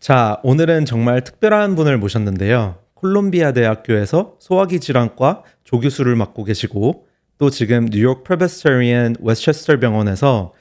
자, 오늘은 정말 특별한 분을 모셨는데요. 콜롬비아 대학교에서 소화기 질환과 조교수를 맡고 계시고 또 지금 뉴욕 프레스비테리안 웨스체스터 병원에서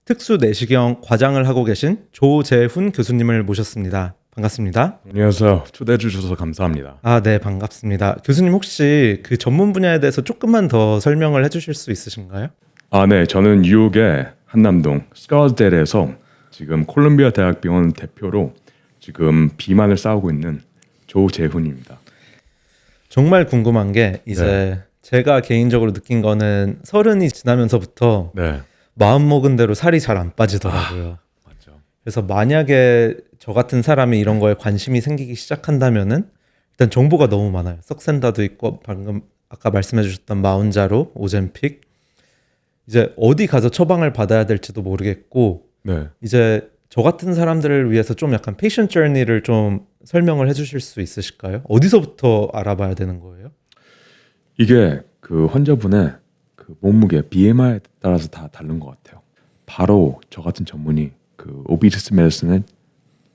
특수 내시경 과장을 하고 계신 조재훈 교수님을 모셨습니다. 반갑습니다. 안녕하세요. 초대해 주셔서 감사합니다. 아, 네, 반갑습니다. 교수님 혹시 그 전문 분야에 대해서 조금만 더 설명을 해주실 수 있으신가요? 네. 저는 뉴욕의 한남동 스카우스델에서 지금 콜롬비아 대학병원 대표로 지금 비만을 싸우고 있는 조재훈입니다. 정말 궁금한 게 이제 제가 개인적으로 느낀 거는 30이 지나면서부터 네. 마음 먹은 대로 살이 잘 안 빠지더라고요. 맞죠. 그래서 만약에 저 같은 사람이 이런 거에 관심이 생기기 시작한다면은 일단 정보가 너무 많아요. 석센다도 있고 방금 아까 말씀해 주셨던 마운자로, 오젬픽 이제 어디 가서 처방을 받아야 될지도 모르겠고 네. 이제 저 같은 사람들을 위해서 좀 약간 페이션트 저니를 좀 설명을 해 주실 수 있으실까요? 어디서부터 알아봐야 되는 거예요? 이게 그 환자분의 그 몸무게 BMI에 따라서 다 다른 것 같아요. 바로 저 같은 전문의 그 오비스 메디슨의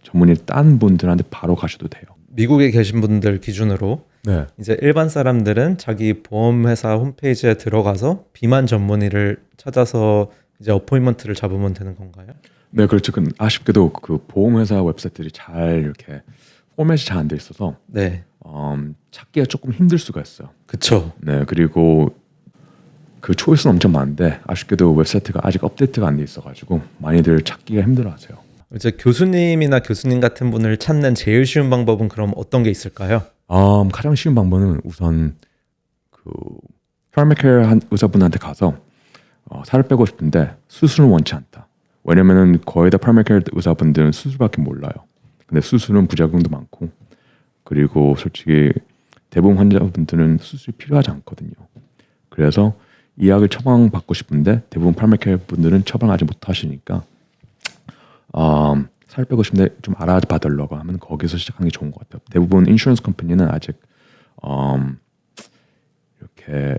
전문의 딴 분들한테 바로 가셔도 돼요. 미국에 계신 분들 기준으로 네. 이제 일반 사람들은 자기 보험회사 홈페이지에 들어가서 비만 전문의를 찾아서 이제 어포인먼트를 잡으면 되는 건가요? 네, 그렇죠. 아쉽게도 그 보험회사 웹사이트들이 잘 이렇게 포맷이 잘 안 돼 있어서 네, 찾기가 조금 힘들 수가 있어요. 그쵸. 네, 그리고 그 초이스는 엄청 많은데 아쉽게도 웹사이트가 아직 업데이트가 안 돼 있어가지고 많이들 찾기가 힘들어하세요. 이제 교수님이나 교수님 같은 분을 찾는 제일 쉬운 방법은 그럼 어떤 게 있을까요? 가장 쉬운 방법은 우선 그 프라이머케어 한 의사분한테 가서 살을 빼고 싶은데 수술은 원치 않다. 왜냐면은 거의 다 프라이머케어 의사분들은 수술밖에 몰라요. 근데 수술은 부작용도 많고 그리고 솔직히 대부분 환자분들은 수술이 필요하지 않거든요. 그래서 이 약을 처방받고 싶은데 대부분 프라이머케어 분들은 처방 아직 못 하시니까 살 빼고 싶은데 좀 알아봐달라고 하면 거기서 시작하는 게 좋은 것 같아요. 대부분 인슈런스 컴퍼니는 아직 이렇게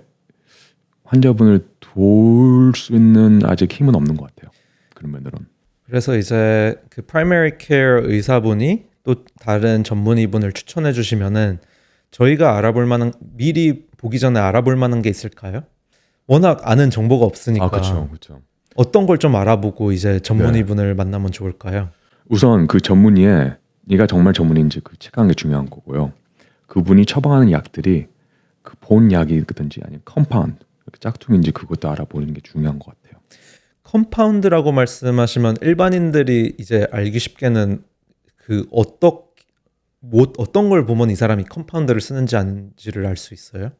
환자분을 도울 수 있는 아직 힘은 없는 것 같아요. 그런 면으로는. 그래서 이제 그 프라이머리 케어 의사분이 또 다른 전문의분을 추천해 주시면은 저희가 알아볼 만한 미리 보기 전에 알아볼 만한 게 있을까요? 워낙 아는 정보가 없으니까 그렇죠. 어떤 걸 좀 알아보고 이제 전문의분을 만나면 좋을까요? 우선 그 전문의의 얘가 정말 전문인지 그 체크하는 게 중요한 거고요. 그분이 처방하는 약들이 그 본 약이든지 아니면 컴파운드 짝퉁인지 그것도 알아보는 게 중요한 것 같아요. 컴파운드라고 말씀하시면 일반인들이 이제 알기 쉽게는 그 어떤 걸 보면 이 사람이 컴파운드를 쓰는지 아닌지를 알 수 있어요?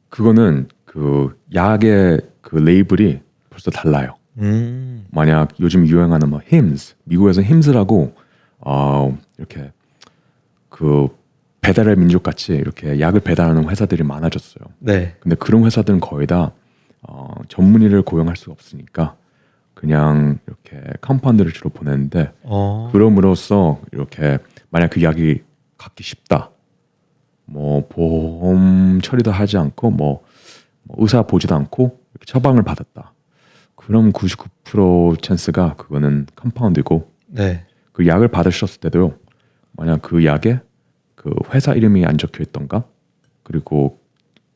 그거는 그 약의 그 레이블이 벌써 달라요. 만약 요즘 유행하는 뭐 힘스, 미국에서 힘스라고 이렇게 그 배달의 민족 같이 이렇게 약을 배달하는 회사들이 많아졌어요. 네. 근데 그런 회사들은 거의 다 전문의를 고용할 수가 없으니까 그냥 이렇게 컴파운드를 주로 보내는데 그럼으로써 이렇게 만약 그 약이 갖기 쉽다, 뭐 보험 처리도 하지 않고 뭐 의사 보지도 않고 이렇게 처방을 받았다. 그럼 99% 찬스가 그거는 컴파운드고 네. 그 약을 받으셨을 때도요. 만약 그 약에 그 회사 이름이 안 적혀 있던가 그리고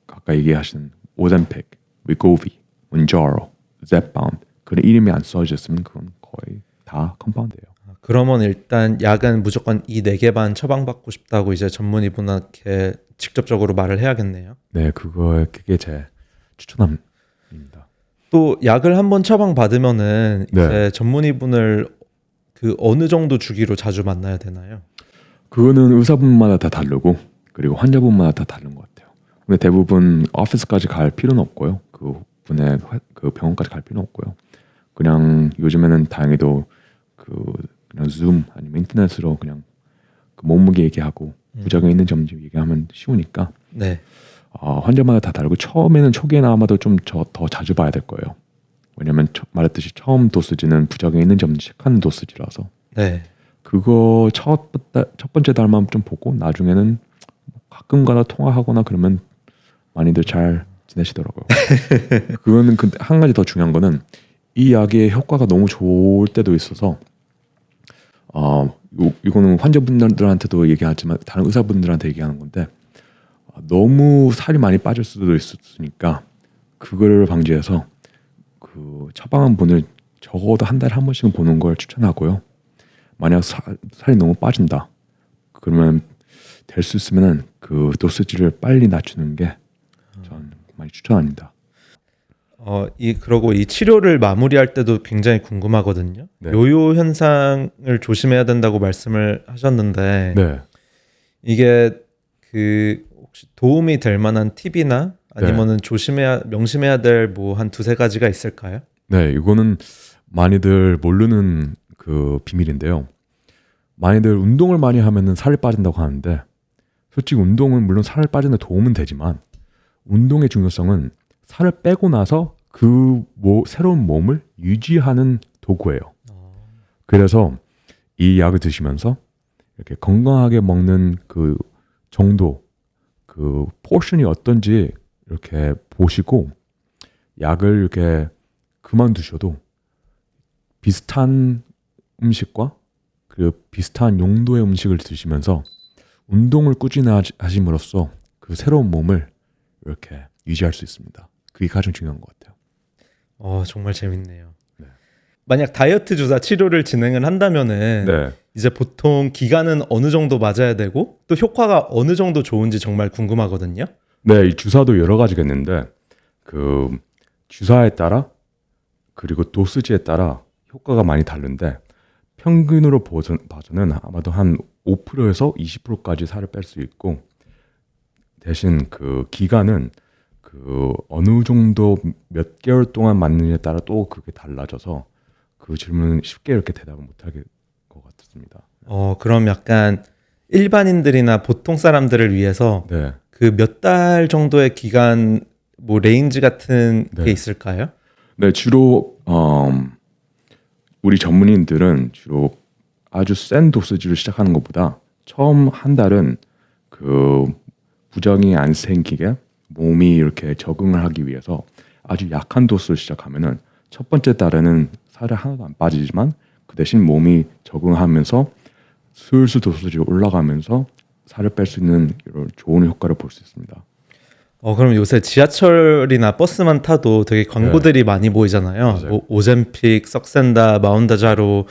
아까 얘기하신 오젬픽, 위고비, 문자로, 젬바운드 그런 이름이 안 써졌으면 그건 거의 다 컴파운드예요. 그러면 일단 약은 무조건 이 4개만 처방받고 싶다고 이제 전문의분한테 직접적으로 말을 해야겠네요. 네, 그게 제 추천합니다. 또 약을 한번 처방받으면은 네. 이제 전문의분을 그 어느 정도 주기로 자주 만나야 되나요? 그거는 의사분마다 다 다르고 그리고 환자분마다 다 다른 것 같아요. 근데 대부분 오피스까지 갈 필요는 없고요. 그 분의 그 병원까지 갈 필요는 없고요. 그냥 요즘에는 다행히도 그냥 줌 아니면 인터넷으로 그냥 그 몸무게 얘기하고 부작용 있는지 없는지 얘기하면 쉬우니까 네. 환자마다 다 다르고 처음에는 초기에는 아마도 좀 더 자주 봐야 될 거예요. 왜냐면 말했듯이 처음 도수지는 부작용 있는지 없는지 체크하는 도수지라서 네. 그거 첫 번째 달만 좀 보고 나중에는 가끔가다 통화하거나 그러면 많이들 잘 지내시더라고요. 그거는 근데 한 가지 더 중요한 거는 이 약의 효과가 너무 좋을 때도 있어서 이거는 환자분들한테도 얘기하지만 다른 의사분들한테 얘기하는 건데 너무 살이 많이 빠질 수도 있으니까 그거를 방지해서 그 처방한분을 적어도 한 달에 한 번씩은 보는 걸 추천하고요. 만약 살이 너무 빠진다 그러면 될 수 있으면은 그 도수지를 빨리 낮추는 게 전 많이 추천합니다. 그러고 이 치료를 마무리할 때도 굉장히 궁금하거든요. 네. 요요 현상을 조심해야 된다고 말씀을 하셨는데 네. 이게 그 혹시 도움이 될 만한 팁이나 아니면은 명심해야 될 뭐 한 두세 가지가 있을까요? 네, 이거는 많이들 모르는 그 비밀인데요. 많이들 운동을 많이 하면은 살이 빠진다고 하는데 솔직히 운동은 물론 살 빠지는 데 도움은 되지만 운동의 중요성은 살을 빼고 나서 그 새로운 몸을 유지하는 도구예요. 그래서 이 약을 드시면서 이렇게 건강하게 먹는 그 정도, 그 포션이 어떤지 이렇게 보시고 약을 이렇게 그만두셔도 비슷한 음식과 그 비슷한 용도의 음식을 드시면서 운동을 꾸준히 하심으로써 그 새로운 몸을 이렇게 유지할 수 있습니다. 그게 가장 중요한 것 같아요. 정말 재밌네요. 네. 만약 다이어트 주사 치료를 진행을 한다면은 네. 이제 보통 기간은 어느 정도 맞아야 되고 또 효과가 어느 정도 좋은지 정말 궁금하거든요. 네, 이 주사도 여러 가지가 있는데 그 주사에 따라 그리고 도수지에 따라 효과가 많이 다른데 평균으로 봐서는 아마도 한 5%에서 20%까지 살을 뺄 수 있고 대신 그 기간은 그 어느 정도 몇 개월 동안 맞느냐에 따라 또 그게 달라져서 그 질문은 쉽게 이렇게 대답을 못하게 것 같습니다. 그럼 약간 일반인들이나 보통 사람들을 위해서 네, 그 몇 달 정도의 기간 뭐 레인지 같은 네. 게 있을까요? 네 주로 우리 전문의들은 주로 아주 센 도수지를 시작하는 것보다 처음 한 달은 그 부작용이 안 생기게 몸이 이렇게 적응을 하기 위해서 아주 약한 도수를 시작하면은 첫 번째 달에는 살이 하나도 안 빠지지만 그 대신 몸이 적응하면서 슬슬 도수가 올라가면서 살을 뺄 수 있는 이런 좋은 효과를 볼 수 있습니다. 그럼 요새 지하철이나 버스만 타도 되게 광고들이 많이 보이잖아요. 맞아요. 뭐 오젬픽, 썩센다, 마운다자로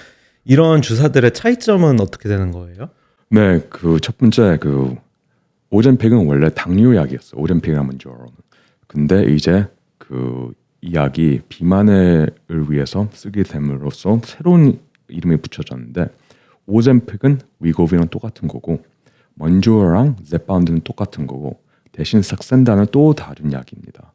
이런 주사들의 차이점은 어떻게 되는 거예요? 네, 그 첫 번째 그 오젬픽은 원래 당뇨약이었어. 오젬픽이란 먼저로는. 근데 이제 그 이 약이 비만을 위해서 쓰게 됨으로써 새로운 이름이 붙여졌는데 오젬픽은 위고비랑 똑같은 거고 먼조어랑 제파운드는 똑같은 거고 대신 삭센다는 또 다른 약입니다.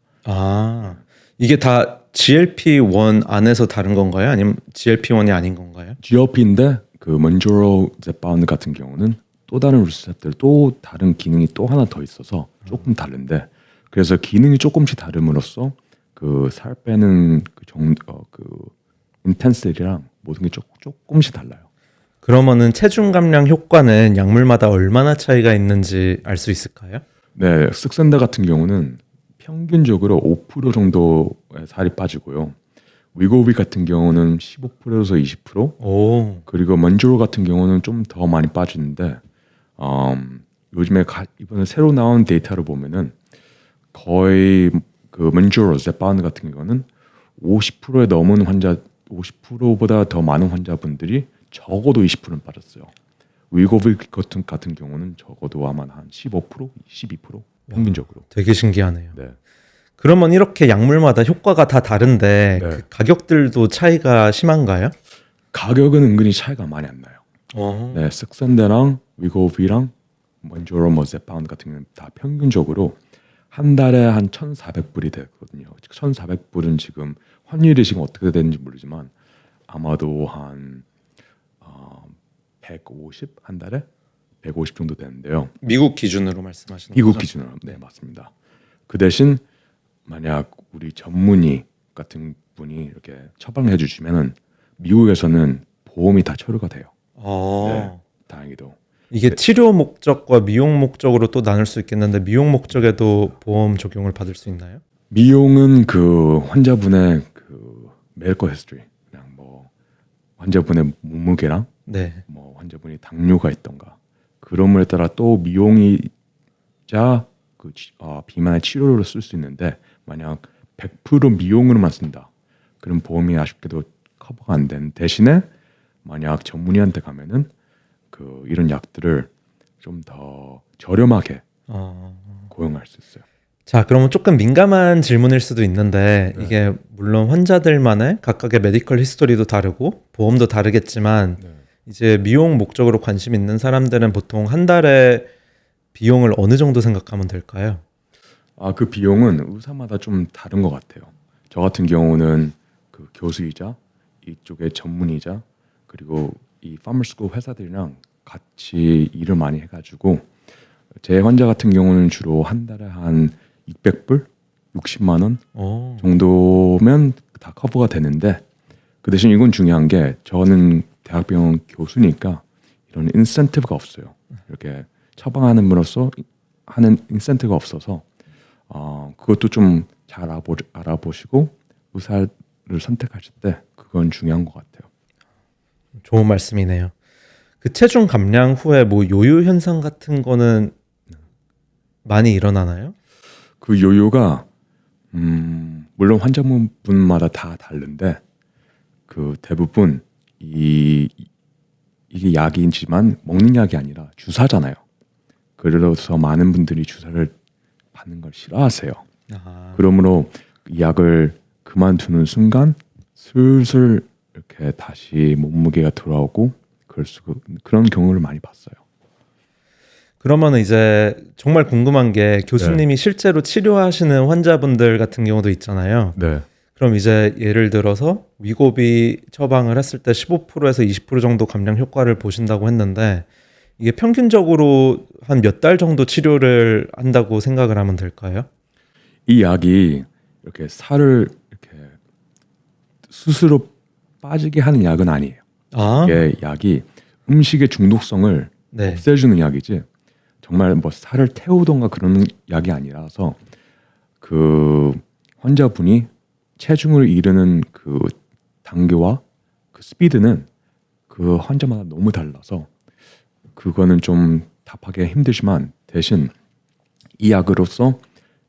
이게 다 GLP-1 안에서 다른 건가요? 아니면 GLP-1이 아닌 건가요? GLP인데 그 먼조로 제파운드 같은 경우는 또 다른 리셉터 또 다른 기능이 또 하나 더 있어서 조금 다른데 그래서 기능이 조금씩 다름으로써 그 살 빼는 그 인텐시티랑 모든 게 조금씩 달라요. 그러면은 체중 감량 효과는 약물마다 얼마나 차이가 있는지 알 수 있을까요? 네, 쓱센다 같은 경우는 평균적으로 5% 정도의 살이 빠지고요. 위고비 같은 경우는 15%에서 20%, 오, 그리고 먼조로 같은 경우는 좀 더 많이 빠지는데 요즘에 이번에 새로 나온 데이터를 보면은 거의 그 먼조로 제파운드 같은 경우는 50%에 넘은 환자, 50%보다 더 많은 환자분들이 적어도 20%는 빠졌어요. 위고비 같은 경우는 적어도 아마 한 15%, 12% 평균적으로. 되게 신기하네요. 네. 그러면 이렇게 약물마다 효과가 다 다른데 네. 그 가격들도 차이가 심한가요? 가격은 은근히 차이가 많이 안 나요. 네, 쓱센다랑 위고비랑 먼조로 제파운드 같은 경우는 다 평균적으로 한 달에 한 1,400불이 되거든요. 1,400불은 지금 환율이 지금 어떻게 되는지 모르지만 아마도 한 150 한 달에 150 정도 되는데요. 미국 기준으로 말씀하시는 미국 거죠? 기준으로 네 맞습니다. 그 대신 만약 우리 전문의 같은 분이 이렇게 처방해 주시면은 미국에서는 보험이 다 처리가 돼요. 네, 다행히도. 이게 네. 치료 목적과 미용 목적으로 또 나눌 수 있겠는데 미용 목적에도 보험 적용을 받을 수 있나요? 미용은 그 환자분의 그 메디컬 히스토리, 그냥 뭐 환자분의 몸무게랑 네. 뭐 환자분이 당뇨가 있던가 그런 거에 따라 또 미용이자 비만의 치료로 쓸 수 있는데 만약 100% 미용으로만 쓴다. 그럼 보험이 아쉽게도 커버가 안 된 대신에 만약 전문의한테 가면은 이런 약들을 좀 더 저렴하게 고용할 수 있어요. 자, 그러면 조금 민감한 질문일 수도 있는데 네. 이게 물론 환자들만의 각각의 메디컬 히스토리도 다르고 보험도 다르겠지만 이제 미용 목적으로 관심 있는 사람들은 보통 한 달에 비용을 어느 정도 생각하면 될까요? 그 비용은 의사마다 좀 다른 것 같아요. 저 같은 경우는 그 교수이자 이쪽의 전문의자 그리고 이 파머스쿨 회사들이랑 같이 일을 많이 해가지고 제 환자 같은 경우는 주로 한 달에 한 600불, 60만 원 정도면 다 커버가 되는데 그 대신 이건 중요한 게 저는 대학병원 교수니까 이런 인센티브가 없어요. 이렇게 처방하는으로서 하는 인센티브가 없어서 그것도 좀 잘 알아보시고 의사를 선택하실 때 그건 중요한 것 같아요. 좋은 말씀이네요. 그 체중 감량 후에 뭐 요요 현상 같은 거는 많이 일어나나요? 그 요요가 물론 환자분마다 다 다른데 그 대부분 이게 약이지만 먹는 약이 아니라 주사잖아요. 그래서 많은 분들이 주사를 받는 걸 싫어하세요. 그러므로 이 약을 그만두는 순간 슬슬 이렇게 다시 몸무게가 돌아오고 그런 경우를 많이 봤어요. 그러면 이제 정말 궁금한 게 교수님이 실제로 치료하시는 환자분들 같은 경우도 있잖아요. 네. 그럼 이제 예를 들어서 위고비 처방을 했을 때 15%에서 20% 정도 감량 효과를 보신다고 했는데 이게 평균적으로 한 몇 달 정도 치료를 한다고 생각을 하면 될까요? 이 약이 이렇게 살을 이렇게 스스로 빠지게 하는 약은 아니에요. 이게 약이 음식의 중독성을 네. 없애주는 약이지 정말 뭐 살을 태우던가 그런 약이 아니라서 그 환자분이 체중을 이르는 그 단계와 그 스피드는 그 환자마다 너무 달라서 그거는 좀 답하기 힘들지만 대신 이 약으로서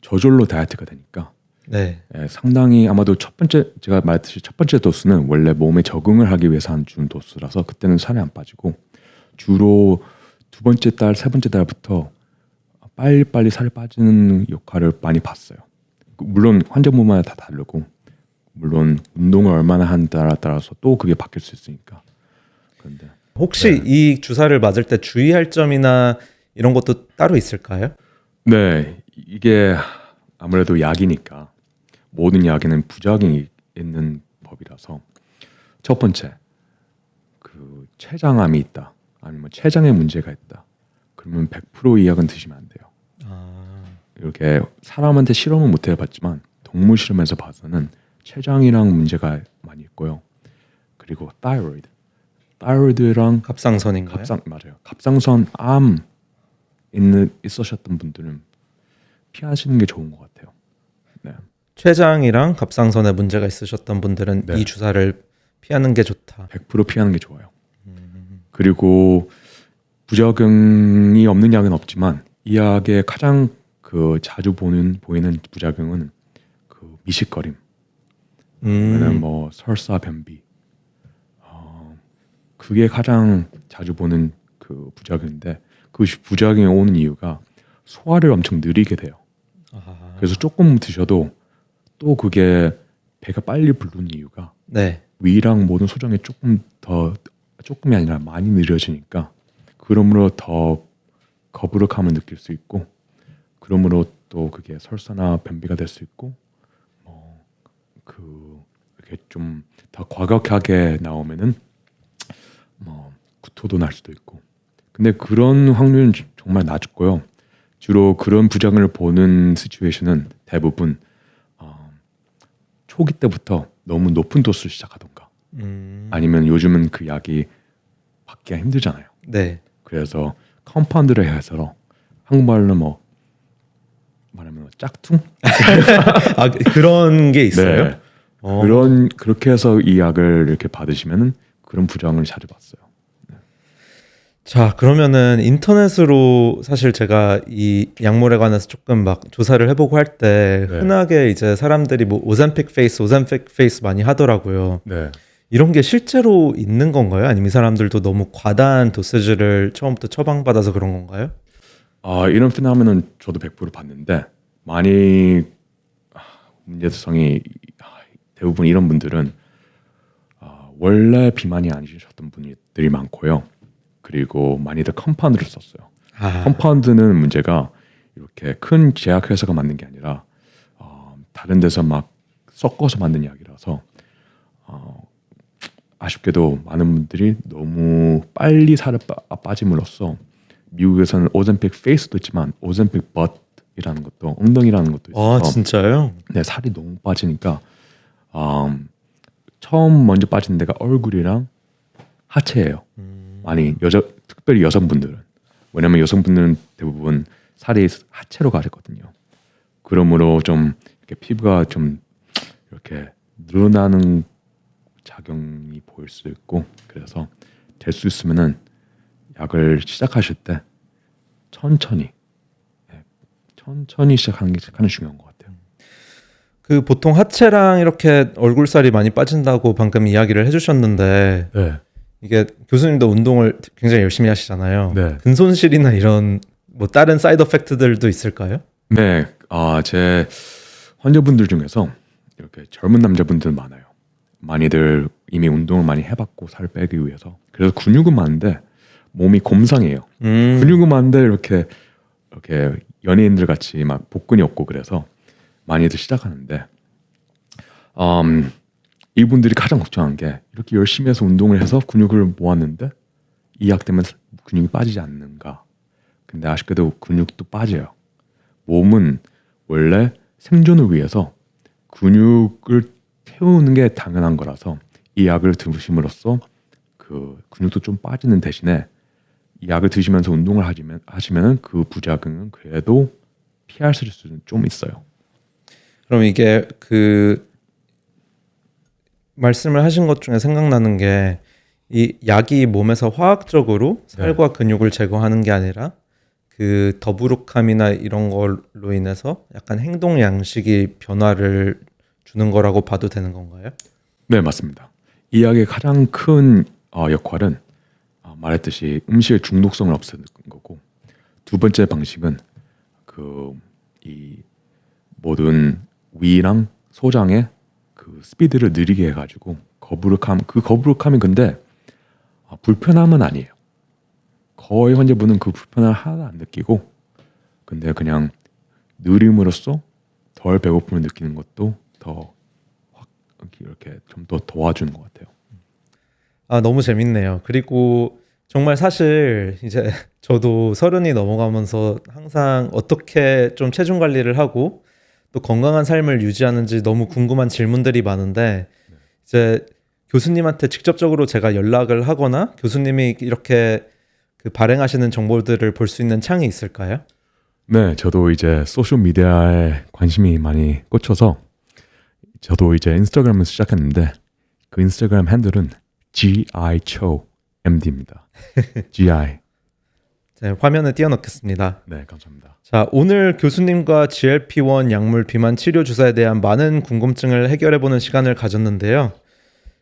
저절로 다이어트가 되니까 네. 상당히 아마도 제가 말했듯이 첫 번째 도수는 원래 몸에 적응을 하기 위해서 주는 도수라서 그때는 살이 안 빠지고 주로 두 번째 달, 세 번째 달부터 빨리빨리 살이 빠지는 역할을 많이 봤어요. 물론 환자분마다 다 다르고 물론 운동을 얼마나 하느냐에 따라서 또 그게 바뀔 수 있으니까. 그런데 혹시 이 주사를 맞을 때 주의할 점이나 이런 것도 따로 있을까요? 네, 이게 아무래도 약이니까 모든 약에는 부작용이 있는 법이라서 첫 번째 그 췌장암이 있다 아니면 췌장에 문제가 있다 그러면 100%이 약은 드시면 안 돼요. 이렇게 사람한테 실험은 못 해봤지만 동물 실험에서 봐서는 췌장이랑 문제가 많이 있고요. 그리고 타이로이드랑 갑상선인가요? 맞아요. 갑상선 암 있으셨던 분들은 피하시는 게 좋은 것 같아요. 네. 췌장이랑 갑상선에 문제가 있으셨던 분들은 네. 이 주사를 피하는 게 좋다. 100% 피하는 게 좋아요. 그리고 부작용이 없는 약은 없지만 이 약의 가장 그 자주 보이는 부작용은 그 미식거림, 그러면 뭐 설사, 변비, 그게 가장 자주 보는 그 부작용인데 그 부작용이 오는 이유가 소화를 엄청 느리게 돼요. 그래서 조금 드셔도 또 그게 배가 빨리 부르는 이유가 네. 위랑 모든 소정이 조금이 아니라 많이 느려지니까 그러므로 더 거부력함을 느낄 수 있고 그러므로 또 그게 설사나 변비가 될 수 있고 이렇게 좀 더 과격하게 나오면은 구토도 날 수도 있고 근데 그런 확률은 정말 낮고요. 주로 그런 부작용을 보는 시츄에이션은 대부분 초기 때부터 너무 높은 도수를 시작하던가 아니면 요즘은 그 약이 받기가 힘들잖아요. 네. 그래서 컴파운드를 해서 한국말로 말하면 짝퉁? 그런 게 있어요? 네. 그렇게 해서 이 약을 이렇게 받으시면은 그런 부작용을 자주 봤어요. 네. 자, 그러면은 인터넷으로 사실 제가 이 약물에 관해서 조금 막 조사를 해보고 할 때 네. 흔하게 이제 사람들이 뭐 오젬픽 페이스 많이 하더라고요. 네. 이런 게 실제로 있는 건가요? 아니면 이 사람들도 너무 과다한 도세지를 처음부터 처방받아서 그런 건가요? 이런 피나면은 저도 100% 봤는데 많이 문제성이 대부분 이런 분들은 원래 비만이 아니셨던 분들이 많고요. 그리고 많이들 컴파운드를 썼어요. 컴파운드는 문제가 이렇게 큰 제약회사가 만든 게 아니라 다른 데서 막 섞어서 만든 약이라서 아쉽게도 많은 분들이 너무 빨리 살을 빠짐으로써 미국에서는 오젬픽 페이스도 있지만 오젬픽 벗이라는 것도 엉덩이라는 것도 아, 있어서 진짜요? 네, 살이 너무 빠지니까 처음 먼저 빠지는 데가 얼굴이랑 하체예요. 많이 특별히 여성분들은 왜냐면 여성분들은 대부분 살이 하체로 가거든요. 그러므로 좀 이렇게 피부가 좀 이렇게 늘어나는 작용이 보일 수 있고 그래서 될 수 있으면은 약을 시작하실 때 천천히 시작하는 게 가장 중요한 것 같아요. 그 보통 하체랑 이렇게 얼굴살이 많이 빠진다고 방금 이야기를 해주셨는데 네. 이게 교수님도 운동을 굉장히 열심히 하시잖아요. 네. 근손실이나 이런 뭐 다른 사이드 이펙트들도 있을까요? 네, 제 환자분들 중에서 이렇게 젊은 남자분들 많아요. 많이들 이미 운동을 많이 해봤고 살을 빼기 위해서 그래서 근육은 많은데 몸이 곰상해요. 근육은 많은데 이렇게 연예인들 같이 막 복근이 없고 그래서 많이들 시작하는데 이분들이 가장 걱정한 게 이렇게 열심히 해서 운동을 해서 근육을 모았는데 이 약 때문에 근육이 빠지지 않는가. 근데 아쉽게도 근육도 빠져요. 몸은 원래 생존을 위해서 근육을 태우는 게 당연한 거라서 이 약을 드심으로써 그 근육도 좀 빠지는 대신에 이 약을 드시면서 운동을 하시면은 그 부작용은 그래도 피하실 수는 좀 있어요. 그럼 이게 그 말씀을 하신 것 중에 생각나는 게 이 약이 몸에서 화학적으로 살과 근육을 제거하는 게 아니라 그 더부룩함이나 이런 걸로 인해서 약간 행동 양식이 변화를 주는 거라고 봐도 되는 건가요? 네, 맞습니다. 이 약의 가장 큰 역할은 말했듯이 음식의 중독성을 없애는 거고 두 번째 방식은 이 모든 위랑 소장의 그 스피드를 느리게 해가지고 거부룩함이 근데 불편함은 아니에요. 거의 환자분은 그 불편함을 하나도 안 느끼고 근데 그냥 느림으로써 덜 배고픔을 느끼는 것도 더 확 이렇게 좀 더 도와주는 것 같아요. 아, 너무 재밌네요. 그리고 정말 사실 이제 저도 30이 넘어가면서 항상 어떻게 좀 체중 관리를 하고 또 건강한 삶을 유지하는지 너무 궁금한 질문들이 많은데 이제 교수님한테 직접적으로 제가 연락을 하거나 교수님이 이렇게 그 발행하시는 정보들을 볼 수 있는 창이 있을까요? 네, 저도 이제 소셜 미디어에 관심이 많이 꽂혀서 저도 이제 인스타그램을 시작했는데 그 인스타그램 핸들은 GICHOMD입니다. GI. 네, 화면에 띄워놓겠습니다. 네, 감사합니다. 자, 오늘 교수님과 GLP-1 약물 비만 치료 주사에 대한 많은 궁금증을 해결해보는 시간을 가졌는데요.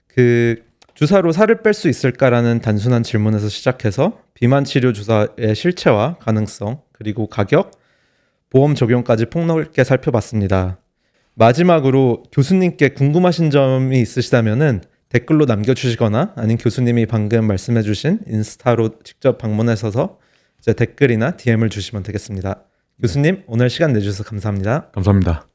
그 주사로 살을 뺄 수 있을까라는 단순한 질문에서 시작해서 비만 치료 주사의 실체와 가능성, 그리고 가격, 보험 적용까지 폭넓게 살펴봤습니다. 마지막으로 교수님께 궁금하신 점이 있으시다면은 댓글로 남겨주시거나 아닌 교수님이 방금 말씀해주신 인스타로 직접 방문하셔서 이제 댓글이나 DM을 주시면 되겠습니다. 교수님, 오늘 시간 내주셔서 감사합니다. 감사합니다.